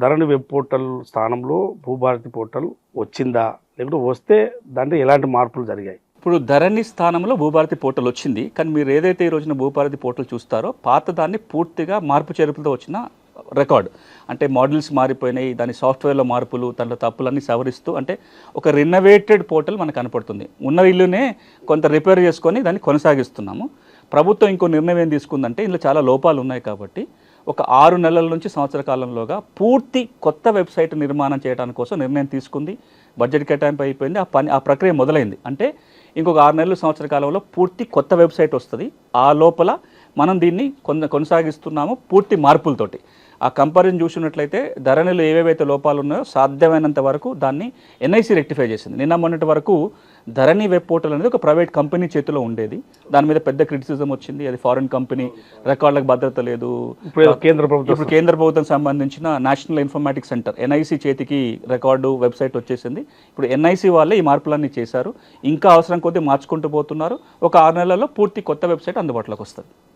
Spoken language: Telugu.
ధరణి వెబ్ పోర్టల్ స్థానంలో భూభారతి పోర్టల్ వచ్చిందా, లేకుంటే వస్తే దాంట్లో ఎలాంటి మార్పులు జరిగాయి? ఇప్పుడు ధరణి స్థానంలో భూభారతి పోర్టల్ వచ్చింది. కానీ మీరు ఏదైతే ఈ రోజున భూభారతి పోర్టల్ చూస్తారో పాత దాన్ని పూర్తిగా మార్పు చేర్పులతో వచ్చిన రికార్డ్. అంటే మోడల్స్ మారిపోయినాయి, దాని సాఫ్ట్వేర్లో మార్పులు, దాంట్లో తప్పులన్నీ సవరిస్తూ అంటే ఒక రినోవేటెడ్ పోర్టల్ మనకు కనపడుతుంది. ఉన్న ఇల్లునే కొంత రిపేర్ చేసుకొని దాన్ని కొనసాగిస్తున్నాము. ప్రభుత్వం ఇంకో నిర్ణయం ఏం తీసుకుందంటే ఇందులో చాలా లోపాలు ఉన్నాయి కాబట్టి ఒక 6 నెలల నుంచి సంవత్సర కాలంలోగా పూర్తి కొత్త వెబ్సైట్ నిర్మాణం చేయడానికి కోసం నిర్ణయం తీసుకుంది. బడ్జెట్ కేటాయింపు అయిపోయింది, ఆ ప్రక్రియ మొదలైంది. అంటే ఇంకొక 6 నెలలు సంవత్సర కాలంలో పూర్తి కొత్త వెబ్సైట్ వస్తుంది. ఆ లోపల మనం దీన్ని కొనసాగిస్తున్నాము పూర్తి మార్పులతోటి. ఆ కంపారిజన్ చూసినట్లయితే ధరణిలో ఏవేవైతే లోపాలు ఉన్నాయో సాధ్యమైనంత వరకు దాన్ని ఎన్ఐసి రెక్టిఫై చేసింది. నిన్న మొన్నటి వరకు ధరణి వెబ్ పోర్టల్ అనేది ఒక ప్రైవేట్ కంపెనీ చేతిలో ఉండేది. దాని మీద పెద్ద క్రిటిసిజం వచ్చింది. అది ఫారిన్ కంపెనీ, రికార్డులకు భద్రత లేదు. ఇప్పుడు కేంద్ర ప్రభుత్వం సంబంధించిన నేషనల్ ఇన్ఫర్మేటిక్స్ సెంటర్ ఎన్ఐసి చేతికి రికార్డు వెబ్సైట్ వచ్చేసింది. ఇప్పుడు ఎన్ఐసి వాళ్ళే ఈ మార్పులన్నీ చేశారు. ఇంకా అవసరం కొద్దీ మార్చుకుంటూ పోతున్నారు. ఒక 6 నెలల్లో పూర్తి కొత్త వెబ్సైట్ అందుబాటులోకి వస్తుంది.